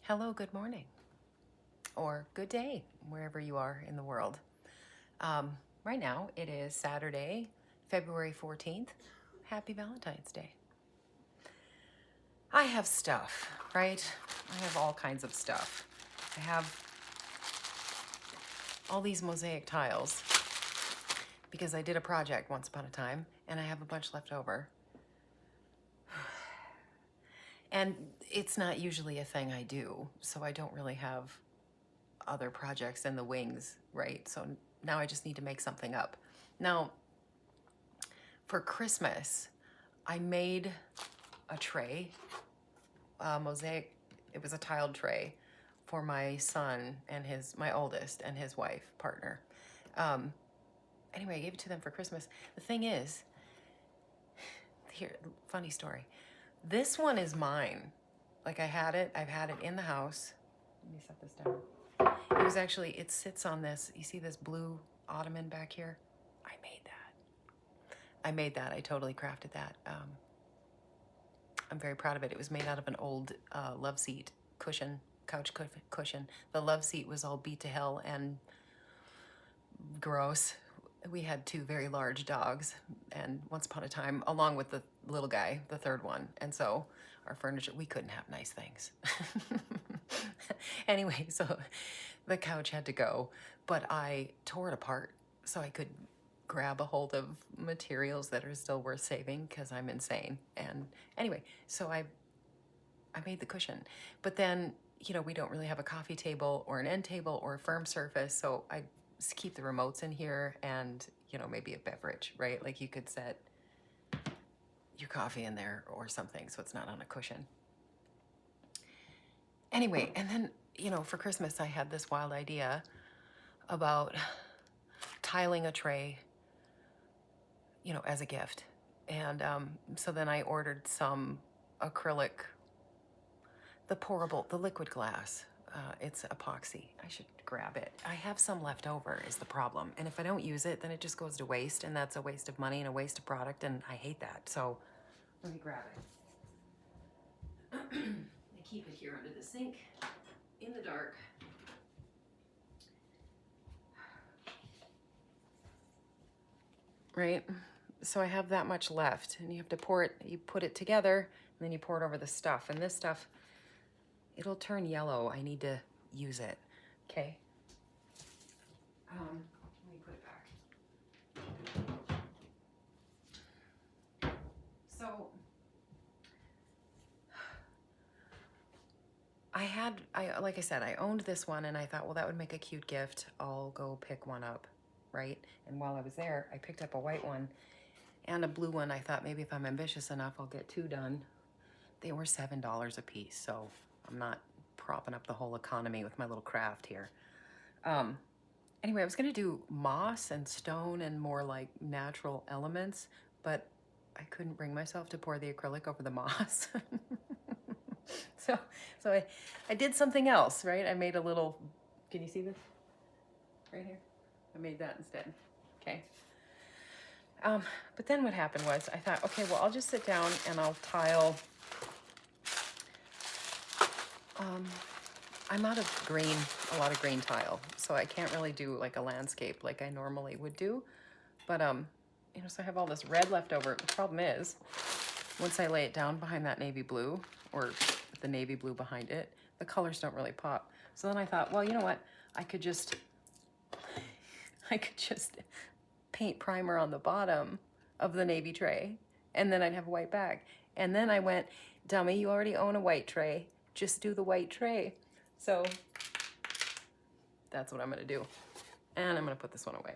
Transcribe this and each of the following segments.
Hello, good morning, or good day, wherever you are in the world. Right now, it is Saturday, February 14th. Happy Valentine's Day. I have stuff, right? I have all kinds of stuff. I have all these mosaic tiles because I did a project once upon a time, and I have a bunch left over. And it's not usually a thing I do, so I don't really have other projects in the wings, right? So now I just need to make something up. Now, for Christmas, I made a tray, a mosaic. It was a tiled tray for my son and my oldest and his wife, partner. Anyway, I gave it to them for Christmas. The thing is, here, funny story. This one is mine. Like I've had it in the house. Let me set this down. It was actually, it sits on this, you see this blue ottoman back here? I made that. I totally crafted that. I'm very proud of it. It was made out of an old love seat cushion, couch cushion. The love seat was all beat to hell and gross. We had two very large dogs, and once upon a time, along with the little guy, the third one, and so our furniture, we couldn't have nice things. Anyway, so the couch had to go, but I tore it apart so I could grab a hold of materials that are still worth saving because I'm insane. And anyway, so I made the cushion, but then, we don't really have a coffee table or an end table or a firm surface, so I just keep the remotes in here and, maybe a beverage, right? Like you could set your coffee in there or something so it's not on a cushion. Anyway, and then, for Christmas, I had this wild idea about tiling a tray, as a gift. And so then I ordered some acrylic, the liquid glass. It's epoxy. I should grab it. I have some left over is the problem. And if I don't use it, then it just goes to waste, and that's a waste of money and a waste of product, and I hate that. So let me grab it. I keep it here under the sink in the dark. Right? So I have that much left, and you have to you put it together, and then you pour it over the stuff. And this stuff, it'll turn yellow. I need to use it. Okay. Let me put it back. So like I said, I owned this one, and I thought, well, that would make a cute gift. I'll go pick one up, right? And while I was there, I picked up a white one and a blue one. I thought maybe if I'm ambitious enough, I'll get two done. They were $7 a piece, so I'm not propping up the whole economy with my little craft here. Anyway, I was gonna do moss and stone and more like natural elements, but I couldn't bring myself to pour the acrylic over the moss. So I did something else, right? I made a little, can you see this? Right here? I made that instead, okay? But then what happened was I thought, okay, well, I'll just sit down and I'll tile. I'm out of a lot of green tile, so I can't really do like a landscape like I normally would do. But, so I have all this red left over. The problem is, once I lay it down behind that navy blue, or the navy blue behind it, the colors don't really pop. So then I thought, well, you know what? I could just paint primer on the bottom of the navy tray, and then I'd have a white back. And then I went, dummy, you already own a white tray. Just do the white tray. So that's what I'm gonna do. And I'm gonna put this one away.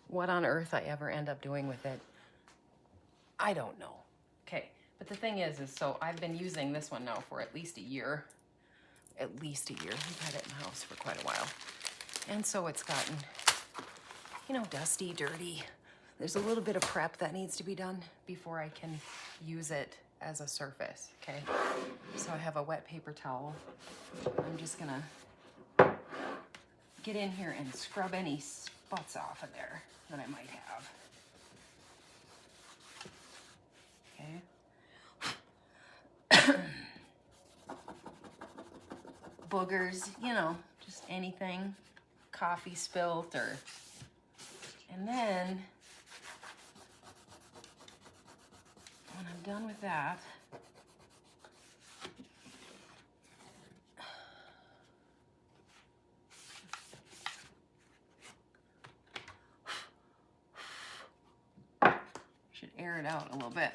What on earth I ever end up doing with it, I don't know. Okay, but the thing is so I've been using this one now for at least a year. At least a year. We've had it in the house for quite a while. And so it's gotten, dusty, dirty. There's a little bit of prep that needs to be done before I can use it as a surface, okay? So I have a wet paper towel. I'm just gonna get in here and scrub any spots off of there that I might have. Okay. boogers, you know, just anything, coffee spilt or, and then when I'm done with that, should air it out a little bit.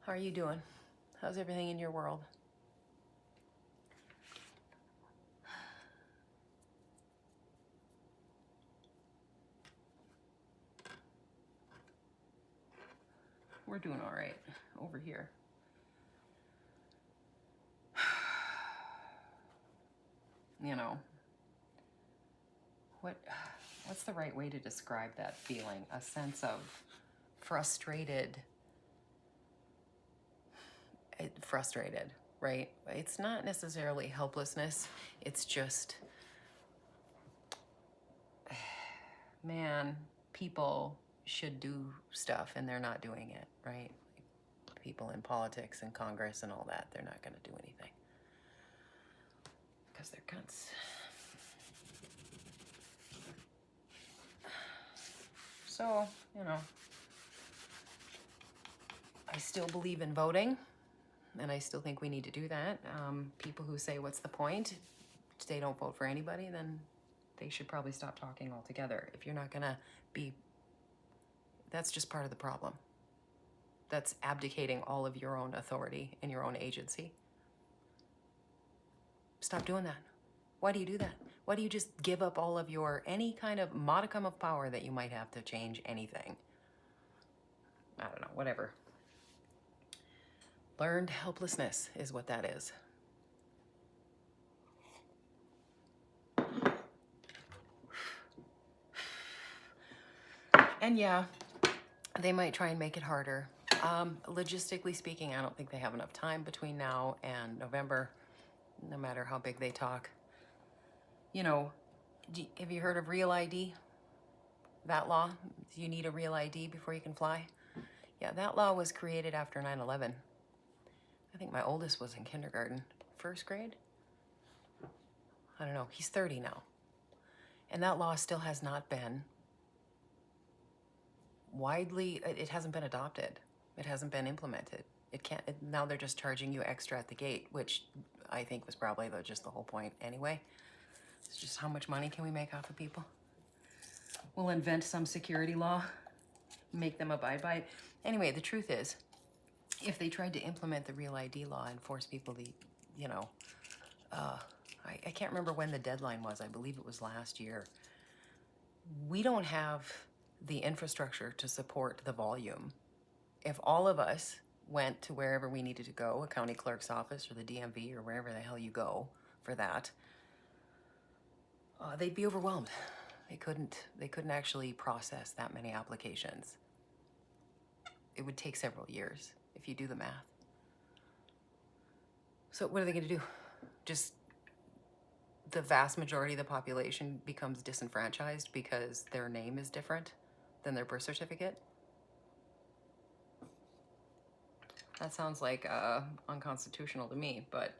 How are you doing? How's everything in your world? We're doing all right over here. You know, what's the right way to describe that feeling? A sense of frustrated, right? It's not necessarily helplessness. It's just, man, people should do stuff and they're not doing it, right? People in politics and Congress and all that, they're not going to do anything because they're cunts. So, you know, I still believe in voting, and I still think we need to do that. People who say, what's the point? If they don't vote for anybody, then they should probably stop talking altogether. If you're not going to be, that's just part of the problem. That's abdicating all of your own authority and your own agency. Stop doing that. Why do you do that? Why do you just give up all of your, any kind of modicum of power that you might have to change anything? I don't know, whatever. Learned helplessness is what that is. And yeah, they might try and make it harder. Logistically speaking, I don't think they have enough time between now and November, no matter how big they talk. You know, have you heard of Real ID? That law? You need a Real ID before you can fly? Yeah, that law was created after 9/11. I think my oldest was in kindergarten, first grade? I don't know, he's 30 now. And that law still has not been widely, it hasn't been adopted. It hasn't been implemented. Now they're just charging you extra at the gate, which I think was probably just the whole point anyway. It's just how much money can we make off of people? We'll invent some security law, make them abide by it. Anyway, the truth is, if they tried to implement the Real ID law and force people to, you know, I can't remember when the deadline was. I believe it was last year. We don't have the infrastructure to support the volume. If all of us went to wherever we needed to go, a county clerk's office or the DMV or wherever the hell you go for that, they'd be overwhelmed. They couldn't actually process that many applications. It would take several years if you do the math. So what are they going to do? Just the vast majority of the population becomes disenfranchised because their name is different than their birth certificate? That sounds like unconstitutional to me, but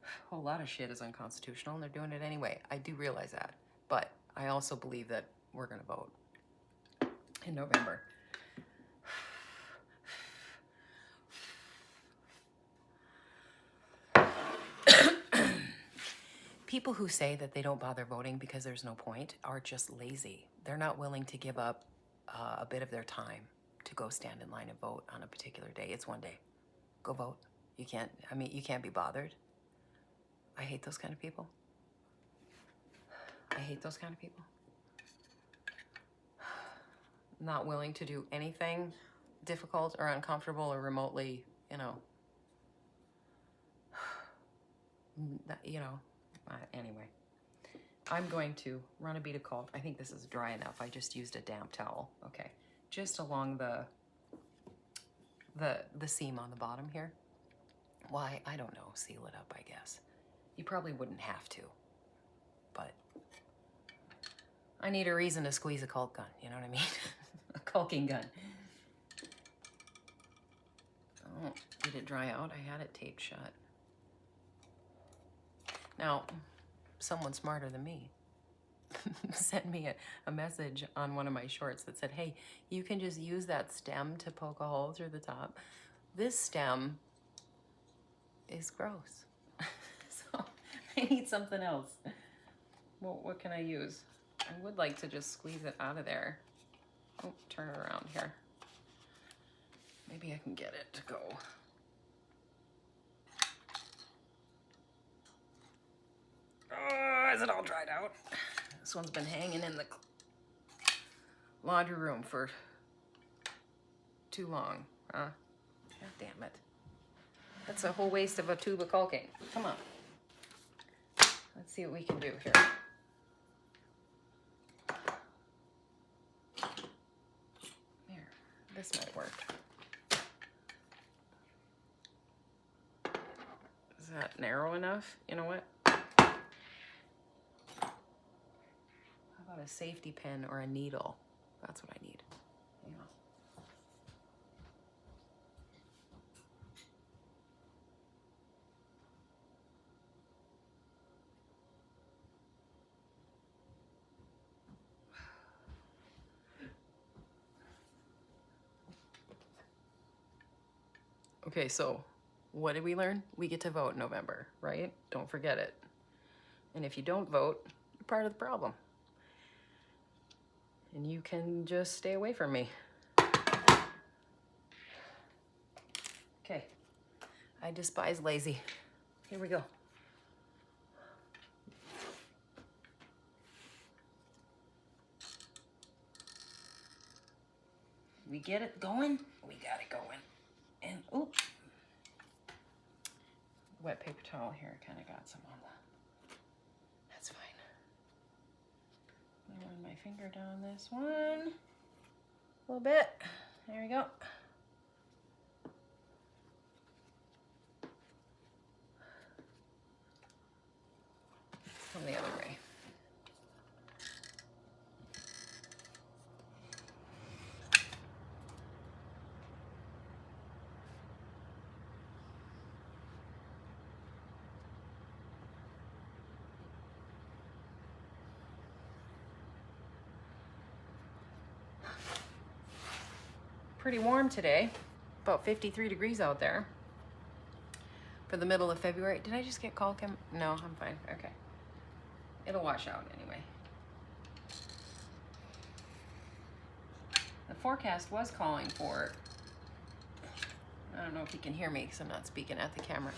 a whole lot of shit is unconstitutional and they're doing it anyway. I do realize that, but I also believe that we're going to vote in November. People who say that they don't bother voting because there's no point are just lazy. They're not willing to give up a bit of their time to go stand in line and vote on a particular day. It's one day. Go vote. You can't be bothered. I hate those kind of people. I hate those kind of people. Not willing to do anything difficult or uncomfortable or remotely, anyway. I'm going to run a bead of cold. I think this is dry enough. I just used a damp towel. Okay. Just along the seam on the bottom here. Why? I don't know. Seal it up, I guess. You probably wouldn't have to, but I need a reason to squeeze a Colt gun. You know what I mean? A caulking gun. Oh, did it dry out? I had it taped shut. Now, someone smarter than me sent me a message on one of my shorts that said, hey, you can just use that stem to poke a hole through the top. This stem is gross. So I need something else. Well, what can I use? I would like to just squeeze it out of there. Oh, turn it around here. Maybe I can get it to go. Oh, is it all dried out? This one's been hanging in the laundry room for too long, huh? God damn it. That's a whole waste of a tube of caulking. Come on. Let's see what we can do here. There, this might work. Is that narrow enough? You know what? How about a safety pin or a needle? That's what I need. Hang on. Okay, so what did we learn? We get to vote in November, right? Don't forget it. And if you don't vote, you're part of the problem. And you can just stay away from me. Okay, I despise lazy. Here we go. We get it going? We got it going. And, oops. Wet paper towel here, kind of got some on the, that's fine. I'm gonna run my finger down this one a little bit. There we go. From the other way. Pretty warm today, about 53 degrees out there for the middle of February. Did I just get caulking? No, I'm fine. Okay. It'll wash out anyway. The forecast was calling for, I don't know if you can hear me because I'm not speaking at the camera.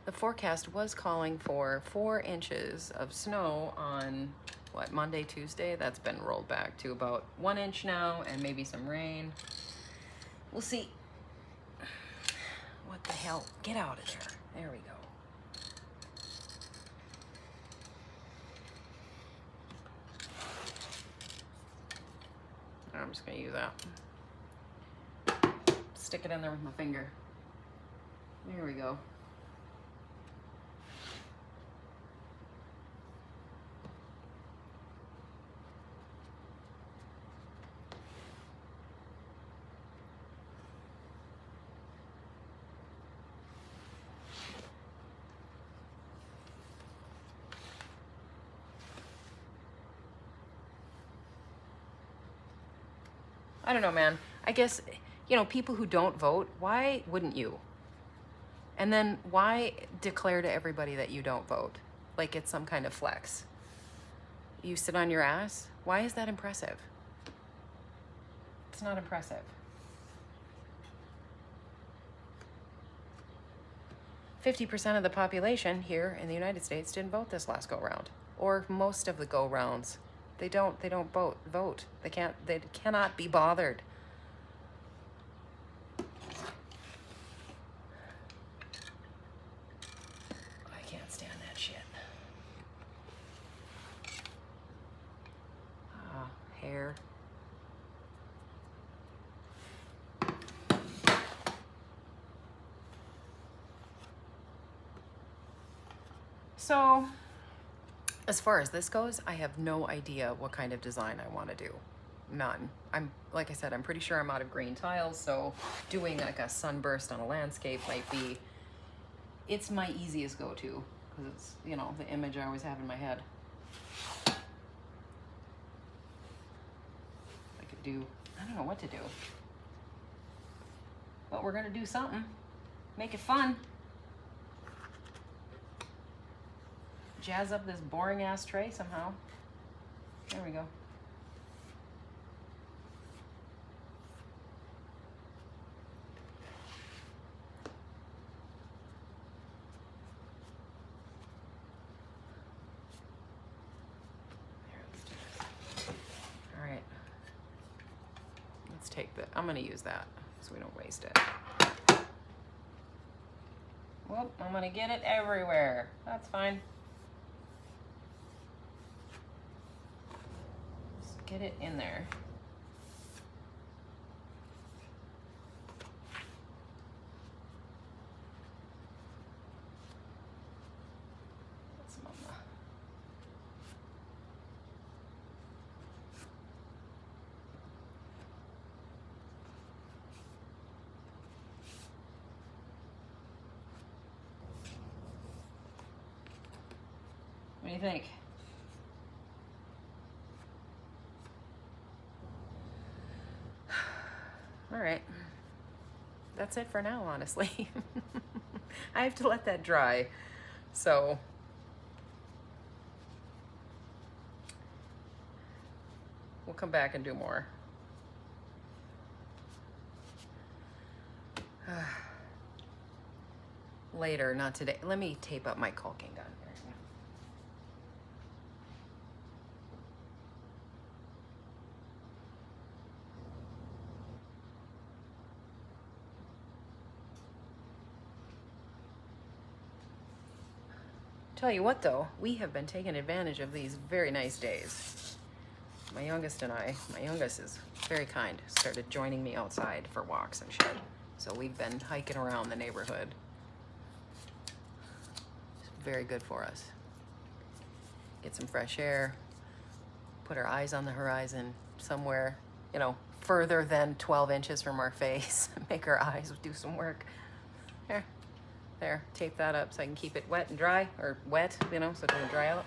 The forecast was calling for 4 inches of snow on, what, Monday, Tuesday? That's been rolled back to about 1 inch now and maybe some rain. We'll see. What the hell? Get out of there. There we go. I'm just gonna use that. Stick it in there with my finger. There we go. I don't know, man. I guess, you know, people who don't vote, why wouldn't you? And then why declare to everybody that you don't vote? Like it's some kind of flex. You sit on your ass? Why is that impressive? It's not impressive. 50% of the population here in the United States didn't vote this last go round, or most of the go rounds. They don't vote. They cannot be bothered. I can't stand that shit. Ah, hair. So, as far as this goes, I have no idea what kind of design I want to do. none. Like I said, I'm pretty sure I'm out of green tiles, so doing like a sunburst on a landscape might be, it's my easiest go-to, because it's, you know, the image I always have in my head. I could do, I don't know what to do. But we're gonna do something. Make it fun. Jazz up this boring ass tray somehow. There we go. There, let's do this. All right. Let's take the, I'm gonna use that so we don't waste it. Whoop, I'm gonna get it everywhere. That's fine. Just get it in there. Put some on the, what do you think? All right. That's it for now, honestly. I have to let that dry. So we'll come back and do more. Later, not today. Let me tape up my caulking gun. Tell you what though, we have been taking advantage of these very nice days. My youngest and I, my youngest is very kind, started joining me outside for walks and shit. So we've been hiking around the neighborhood. It's very good for us. Get some fresh air, put our eyes on the horizon somewhere, you know, further than 12 inches from our face. Make our eyes do some work. There, tape that up so I can keep it wet and dry, or wet, you know, so it doesn't dry out.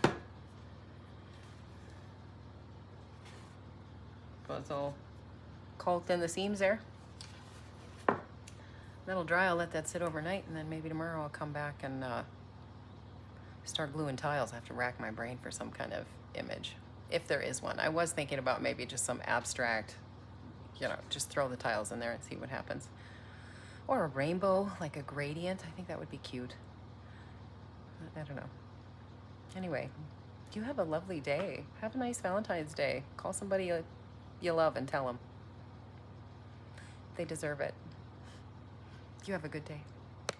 So it's all caulked in the seams there. That'll dry, I'll let that sit overnight, and then maybe tomorrow I'll come back and start gluing tiles. I have to rack my brain for some kind of image, if there is one. I was thinking about maybe just some abstract, you know, just throw the tiles in there and see what happens. Or a rainbow, like a gradient. I think that would be cute. I don't know. Anyway, you have a lovely day. Have a nice Valentine's Day. Call somebody you love and tell them. They deserve it. You have a good day.